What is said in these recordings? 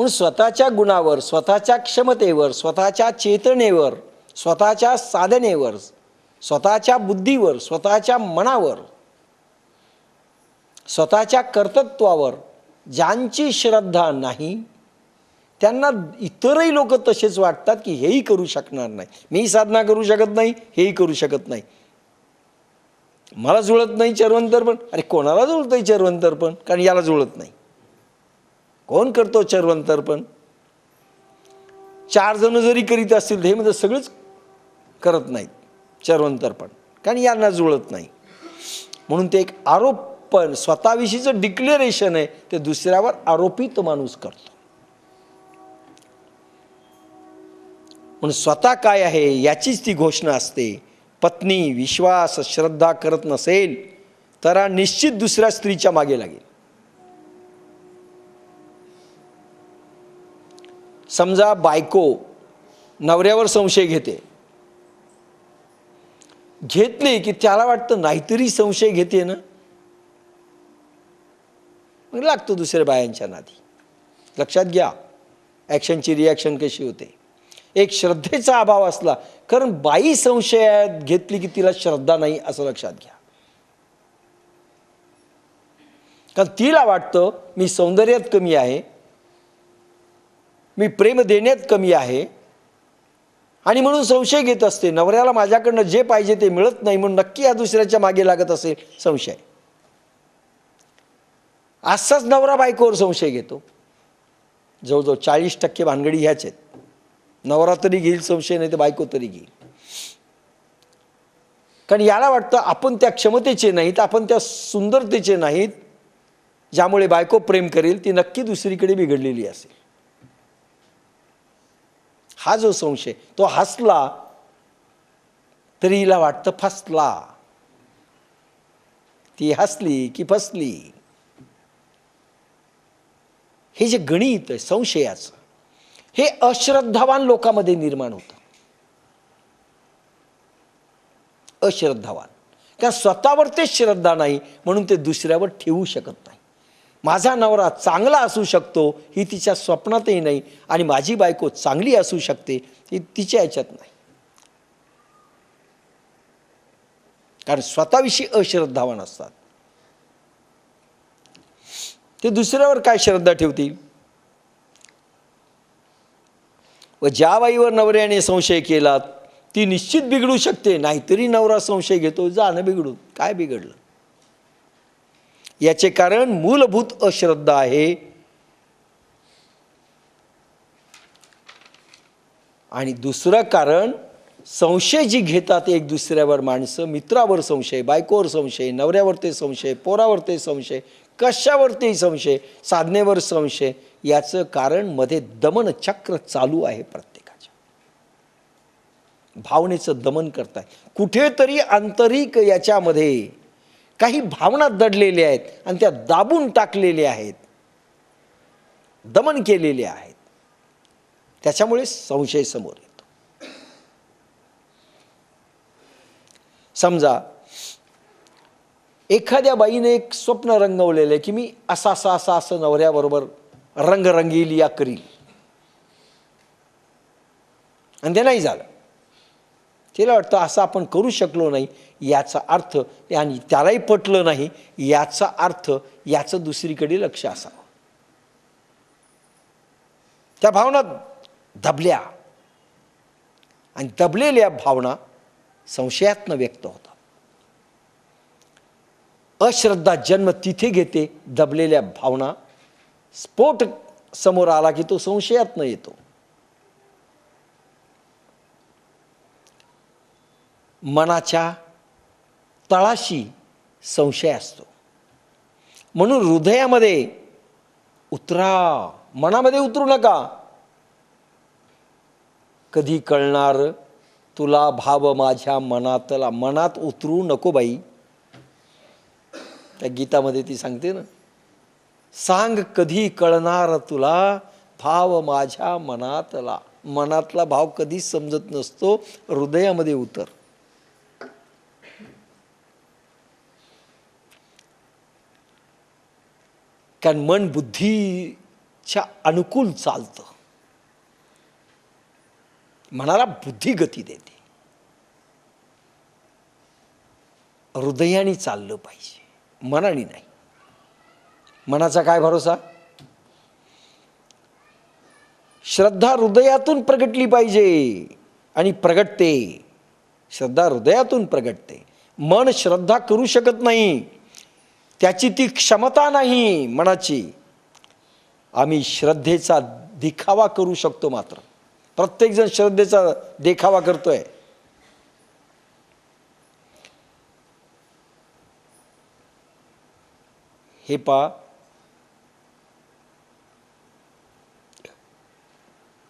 म्हणून स्वतःच्या गुणावर, स्वतःच्या क्षमतेवर, स्वतःच्या चेतनेवर, स्वतःच्या साधनेवर, स्वतःच्या बुद्धीवर, स्वतःच्या मनावर, स्वतःच्या कर्तृत्वावर ज्यांची श्रद्धा नाही त्यांना इतरही लोक तसेच वाटतात की हेही करू शकणार नाही, मी साधना करू शकत नाही, हेही करू शकत नाही, मला जुळत नाही चर्वंतर पण. अरे कोणाला जुळतंय चर्वंतर पण? कारण याला जुळत नाही. कोण करतो चर्वंतर पण? 4 जण जरी करीत असतील हे म्हणजे सगळेच करत नाहीत चर्वंतर पण, कारण यांना जुळत नाही. म्हणून ते एक आरोपण, स्वतःविषयीचं डिक्लेरेशन आहे, ते दुसऱ्यावर आरोपित माणूस करतो. म्हणून स्वतः काय आहे याचीच ती घोषणा असते. पत्नी विश्वास श्रद्धा करत नसेल तर हा निश्चित दुसऱ्या स्त्रीच्या मागे लागेल. समजा बायको नवऱ्यावर संशय घेतली की त्याला वाटतं नाहीतरी संशय घेते ना, मग लागतो दुसऱ्या बायांच्या नादी. लक्षात घ्या ॲक्शनची रिॲक्शन कशी होते. एक श्रद्धेचा अभाव असला, कारण बाई संशयात घेतली की तिला श्रद्धा नाही असं लक्षात घ्या. कारण तिला वाटतं मी सौंदर्यात कमी आहे, मी प्रेम देण्यात कमी आहे, आणि म्हणून संशय घेत असते. नवऱ्याला माझ्याकडनं जे पाहिजे ते मिळत नाही म्हणून नक्की या दुसऱ्याच्या मागे लागत असेल संशय. असाच नवरा बायकोवर संशय घेतो. जवळजवळ 40% भानगडी ह्याच आहेत. नवरा तरी घेईल संशय, नाही तर बायको तरी घेईल. कारण याला वाटतं आपण त्या क्षमतेचे नाहीत, आपण त्या सुंदरतेचे नाहीत ज्यामुळे बायको प्रेम करेल, ती नक्की दुसरीकडे बिघडलेली असेल. हा जो संशय, तो हसला तरी हिला वाटतं फसला, ती हसली की फसली. हे जे गणित आहे संशयाचं, हे अश्रद्धावान लोकांमध्ये निर्माण होतं. अश्रद्धावान, कारण स्वतःवर ते श्रद्धा नाही म्हणून ते दुसऱ्यावर ठेवू शकत नाही. माझा नवरा चांगला असू शकतो ही तिच्या स्वप्नातही नाही, आणि माझी बायको चांगली असू शकते ही तिच्या ह्याच्यात नाही, कारण स्वतःविषयी अश्रद्धावान असतात. ते दुसऱ्यावर काय श्रद्धा ठेवतील. व ज्या बाईवर नवऱ्याने संशय केला ती निश्चित बिघडू शकते. नाहीतरी नवरा संशय घेतो, जाणं बिघडून काय बिघडलं. याचे कारण मूलभूत अश्रद्धा आहे. आणि दुसरं कारण संशय जी घेतात एक दुसऱ्यावर माणसं, मित्रावर संशय, बायकोवर संशय, नवऱ्यावर ते संशय, पोरावर ते संशय, कशावरती संशय, साधनेवर संशय. याचं कारण मध्ये दमन चक्र चालू आहे. प्रत्येकाच्या भावनेचं दमन करताय. कुठेतरी आंतरिक याच्यामध्ये काही भावना दडलेल्या आहेत आणि त्या दाबून टाकलेल्या आहेत, दमन केलेल्या आहेत. त्याच्यामुळे संशय समोर येतो. समजा एखाद्या बाईने एक स्वप्न रंगवलेलं आहे की मी असं नवऱ्याबरोबर रंगरंगीलिया करील, आणि ते नाही झालं. तिला वाटतं असं आपण करू शकलो नाही याचा अर्थ, आणि त्यालाही पटलं नाही याचा अर्थ याचं दुसरीकडे लक्ष असावं. त्या भावना दबल्या, आणि दबलेल्या भावना संशयातनं व्यक्त होतात. अश्रद्धा जन्म तिथे घेते. दबलेल्या भावना स्फोट समोर आला की तो संशयातनं येतो. मनाच्या तळाशी संशय असतो. म्हणून हृदयामध्ये उतरा, मनामध्ये उतरू नका. कधी कळणार तुला भाव माझ्या मनातला. मनात उतरू नको बाई. त्या गीतामध्ये ती सांगते ना, सांग कधी कळणार तुला भाव माझ्या मनातला. मनातला भाव कधीच समजत नसतो. हृदयामध्ये उतर. कारण मन बुद्धी च्या अनुकूल चालतं, मनाला बुद्धिगती देते. हृदयाने चाललं पाहिजे, मनाने नाही. मनाचा काय भरोसा? श्रद्धा हृदयातून प्रगटली पाहिजे आणि प्रगटते. श्रद्धा हृदयातून प्रगटते. मन श्रद्धा करू शकत नाही, त्याची ती क्षमता नाही मनाची. आम्ही श्रद्धेचा दिखावा करू शकतो. मात्र प्रत्येकजण श्रद्धेचा देखावा करतोय. हे पा,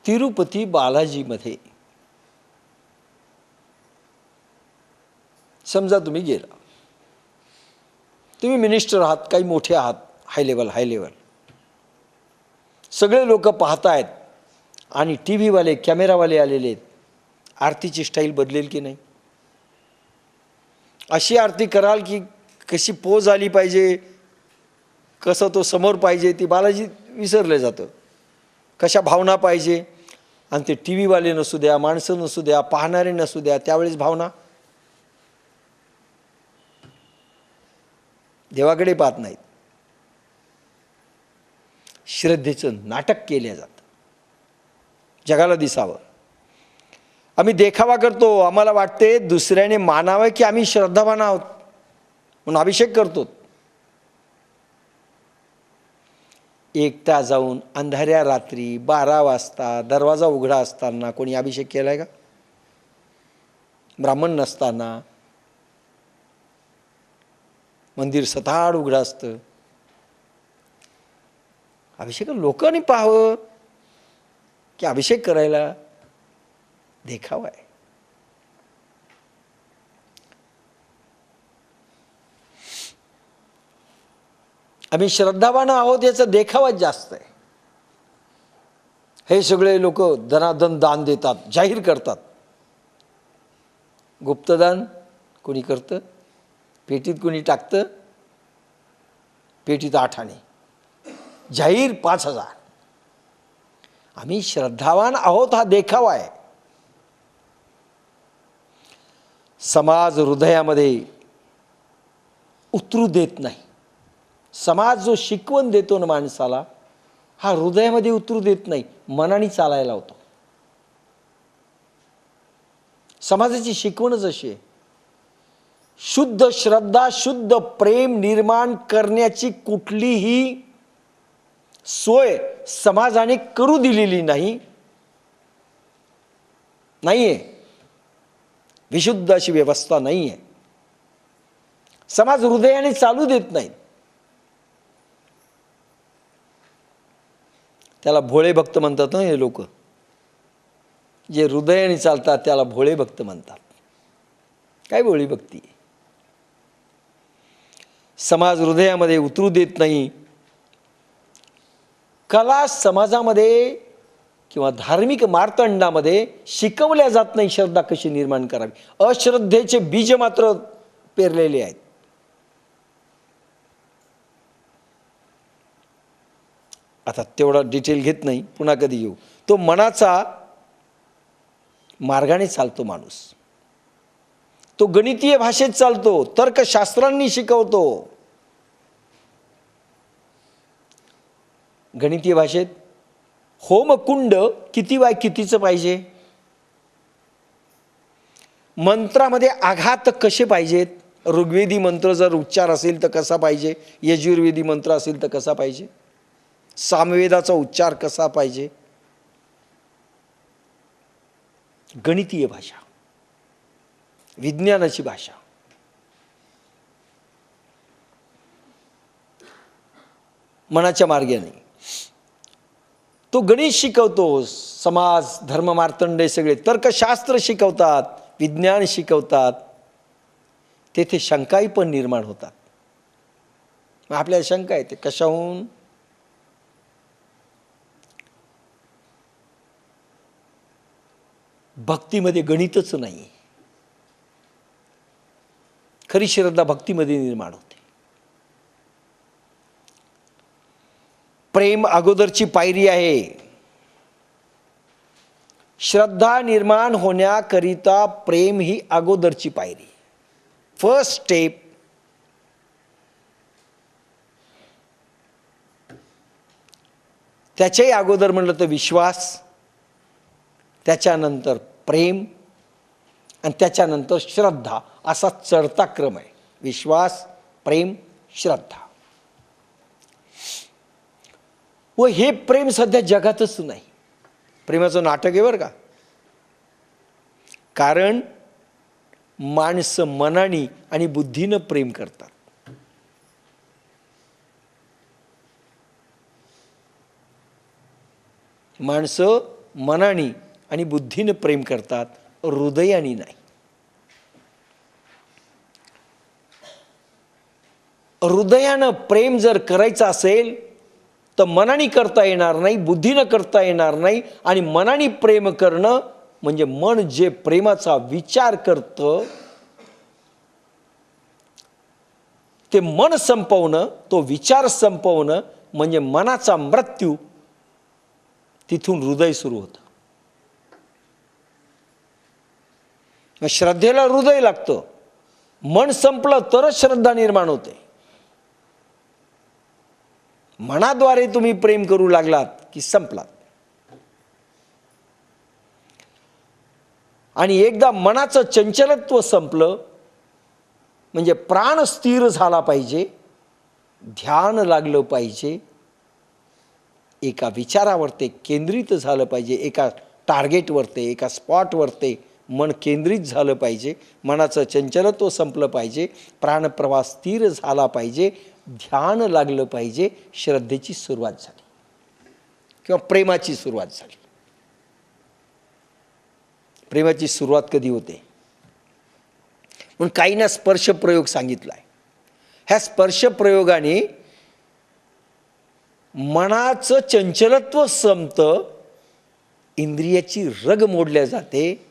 तिरुपती बालाजीमध्ये समजा तुम्ही गेला, तुम्ही मिनिस्टर आहात, काही मोठे आहात, हाय लेवल, सगळे लोक पाहतायत आणि टी व्हीवाले कॅमेरावाले आलेले आहेत. आरतीची स्टाईल बदलेल की नाही? अशी आरती कराल की कशी पोज आली पाहिजे, कसं तो समोर पाहिजे, ती बालाजी विसरलं जातं. कशा भावना पाहिजे, आणि ते टी व्हीवाले नसू द्या, माणसं नसू द्या, पाहणारे नसू द्या, त्यावेळेस भावना देवाकडे पाहत नाहीत. श्रद्धेचं नाटक केलं जातं, जगाला दिसावं. आम्ही देखावा करतो, आम्हाला वाटते दुसऱ्याने मानावं की आम्ही श्रद्धावान आहोत म्हणून अभिषेक करतो. एकटा जाऊन अंधाऱ्या रात्री 12 वाजता दरवाजा उघडा असताना कोणी अभिषेक केलाय का? ब्राह्मण नसताना मंदिर सताड उघडं असतं. अभिषेक लोकांनी पाहावं की अभिषेक करायला देखावा आहे. आम्ही श्रद्धावान आहोत याचा देखावाच जास्त आहे. हे सगळे लोक धनाधन दान देतात, जाहीर करतात. गुप्तदान कोणी करतं, पेटीत कोणी टाकतं, पेटीत 8 आणे, जाहीर 5,000. आम्ही श्रद्धावान आहोत हा देखावा आहे. समाज हृदयामध्ये उतरू देत नाही. समाज जो शिकवण देतो ना माणसाला, हा हृदयामध्ये उतरू देत नाही, मनाने चालायला होतो. समाजाची शिकवणच अशी आहे. शुद्ध श्रद्धा, शुद्ध प्रेम निर्माण करण्याची कुठलीही सोय समाजाने करू दिलेली नाहीये. विशुद्ध अशी व्यवस्था नाहीये. समाज हृदयाने चालू देत नाही. त्याला भोळे भक्त म्हणतात ना हे लोक. जे हृदयाने चालतात त्याला भोळे भक्त म्हणतात. काय भोळी भक्ती? समाज हृदयामध्ये उतरू देत नाही. कला समाजामध्ये किंवा धार्मिक मार्तंडामध्ये शिकवल्या जात नाही श्रद्धा कशी निर्माण करावी. अश्रद्धेचे बीज मात्र पेरलेले आहेत. आता तेवढा डिटेल घेत नाही, पुन्हा कधी येऊ. तो मनाचा मार्गाने चालतो माणूस. तो गणितीय भाषेत चालतो, तर्कशास्त्रांनी शिकवतो. गणितीय भाषेत होमकुंड किती बाय कितीचं पाहिजे, मंत्रामध्ये आघात कसे पाहिजेत, ऋग्वेदी मंत्र जर उच्चार असेल तर कसा पाहिजे, यजुर्वेदी मंत्र असेल तर कसा पाहिजे, सामवेदाचा उच्चार कसा पाहिजे. गणितीय भाषा, विज्ञानाची भाषा. मनाच्या मार्गाने तो गणित शिकवतो. समाज धर्म मार्तंडे सगळे तर्कशास्त्र शिकवतात, विज्ञान शिकवतात. तेथे शंकाही पण निर्माण होतात. आपल्याला शंका येते कशाहून? भक्तीमध्ये गणितच नाही. खरी श्रद्धा भक्तीमध्ये निर्माण होते. प्रेम अगोदरची पायरी आहे. श्रद्धा निर्माण होण्याकरिता प्रेम ही अगोदरची पायरी, फर्स्ट स्टेप. त्याच्याही अगोदर म्हणलं तर विश्वास, त्याच्यानंतर प्रेम आणि त्याच्यानंतर श्रद्धा, असा चढता क्रम आहे. विश्वास, प्रेम, श्रद्धा. व हे प्रेम सध्या जगातच नाही. प्रेमाचं नाटक आहे बरं का. कारण माणसं मनाने आणि बुद्धीनं प्रेम करतात. माणसं मनाने आणि बुद्धीनं प्रेम करतात, हृदयाने नाही. हृदयानं प्रेम जर करायचं असेल तर मनाने करता येणार नाही, बुद्धीनं करता येणार नाही. आणि मनाने प्रेम करणं म्हणजे मन जे प्रेमाचा विचार करतं ते मन संपवणं, तो विचार संपवणं म्हणजे मनाचा मृत्यू. तिथून हृदय सुरू होतं. श्रद्धेला हृदय लागतं. मन संपलं तरच श्रद्धा निर्माण होते. मनाद्वारे तुम्ही प्रेम करू लागलात की संपलात. आणि एकदा मनाचं चंचलत्व संपलं म्हणजे प्राण स्थिर झाला पाहिजे, ध्यान लागलं पाहिजे, एका विचारावर ते केंद्रित झालं पाहिजे, एका टार्गेटवर ते, एका स्पॉटवर ते मन केंद्रित झालं पाहिजे. मनाचं चंचलत्व संपलं पाहिजे, प्राणप्रवाह स्थिर झाला पाहिजे, ध्यान लागलं पाहिजे. श्रद्धेची सुरुवात झाली किंवा प्रेमाची सुरुवात झाली. प्रेमाची सुरुवात कधी होते? म्हणून काहींना स्पर्श प्रयोग सांगितला आहे. ह्या स्पर्श प्रयोगाने मनाचं चंचलत्व संपतं, इंद्रियाची रग मोडल्या जाते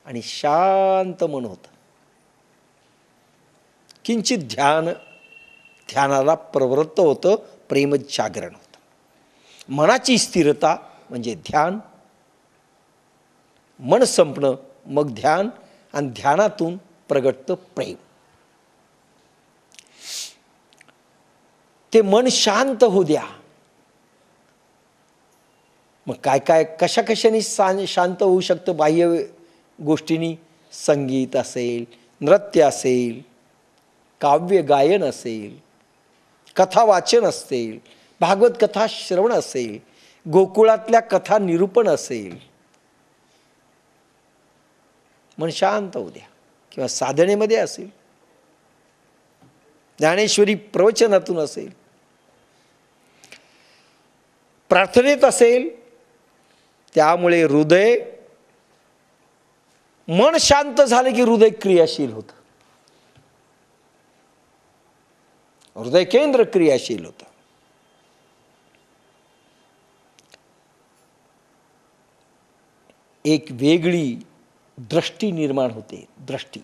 आणि शांत मन होतं. किंचित ध्यानाला प्रवृत्त होतं, प्रेम जागरण होतं. मनाची स्थिरता म्हणजे ध्यान, मन संपणं मग ध्यान, आणि ध्यानातून प्रगटतं प्रेम. ते मन शांत होऊ द्या. मग काय काय कशा कशाने शांत होऊ शकतं? बाह्य गोष्टींनी, संगीत असेल, नृत्य असेल, काव्य गायन असेल, कथा वाचन असेल, भागवत कथा श्रवण असेल, गोकुळातल्या कथा निरूपण असेल. मन शांत होऊ द्या. किंवा साधनेमध्ये असेल, ज्ञानेश्वरी प्रवचनातून असेल, प्रार्थनेत असेल. त्यामुळे हृदय, मन शांत झाले की हृदय क्रियाशील होतं. हृदय केंद्र क्रियाशील होतं. एक वेगळी दृष्टी निर्माण होते. दृष्टी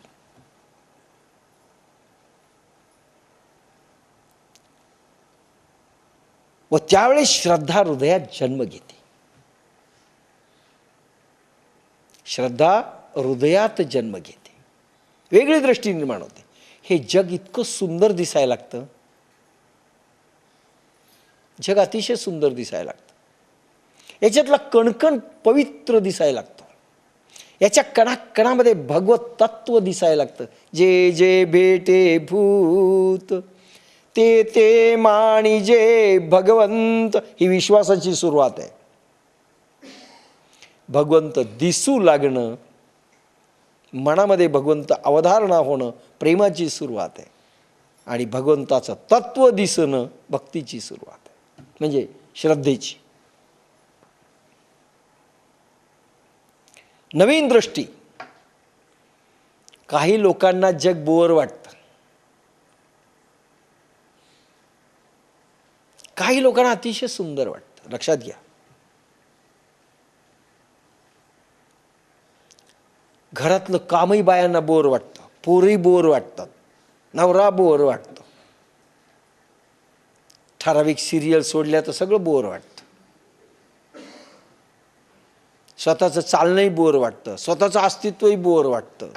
व त्यावेळेस श्रद्धा हृदयात जन्म घेते. श्रद्धा हृदयात जन्म घेते, वेगळी दृष्टी निर्माण होते. हे जग इतकं सुंदर दिसायला लागतं. जग अतिशय सुंदर दिसायला लागतं. याच्यातला कणकण पवित्र दिसायला लागतो. याच्या कणाकणामध्ये भगवत तत्व दिसायला लागतं. जे जे भेटे भूत ते ते माणी जे भगवंत, ही विश्वासाची सुरुवात आहे. भगवंत दिसू लागणं, मनामध्ये भगवंत अवधारणा होणं प्रेमाची सुरुवात आहे. आणि भगवंताचं तत्व दिसणं भक्तीची सुरुवात आहे, म्हणजे श्रद्धेची. नवीन दृष्टी. काही लोकांना जग बोर वाटतं, काही लोकांना अतिशय सुंदर वाटतं. लक्षात घ्या. घरातलं कामही बायांना बोर वाटतं, पोरही बोर वाटतात, नवरा बोर वाटतो, ठराविक सिरियल सोडल्या तर सगळं बोर वाटतं. स्वतःचं चालणंही बोर वाटतं, स्वतःचं अस्तित्वही बोर वाटतं.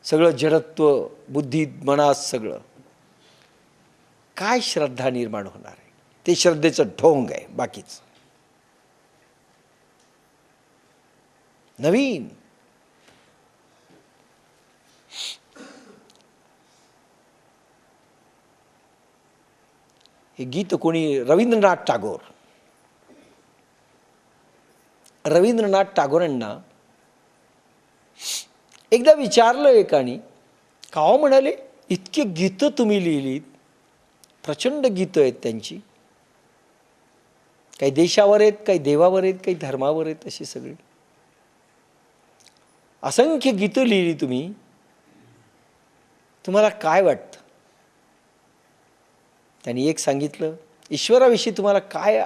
सगळं जडत्व बुद्धीत मनात सगळं. काय श्रद्धा निर्माण होणार आहे? ते श्रद्धेचं ढोंग आहे, बाकीच नवीन. हे गीत कोणी रवींद्रनाथ टागोरांना एकदा विचारलं एकाने, का हो म्हणाले, इतके गीतं तुम्ही लिहिलीत, प्रचंड गीतं आहेत त्यांची, काही देशावर आहेत, काही देवावर आहेत, काही धर्मावर आहेत, अशी सगळी असंख्य गीतं लिहिली तुम्ही, तुम्हाला काय वाटतं? त्यांनी एक सांगितलं, ईश्वराविषयी तुम्हाला काय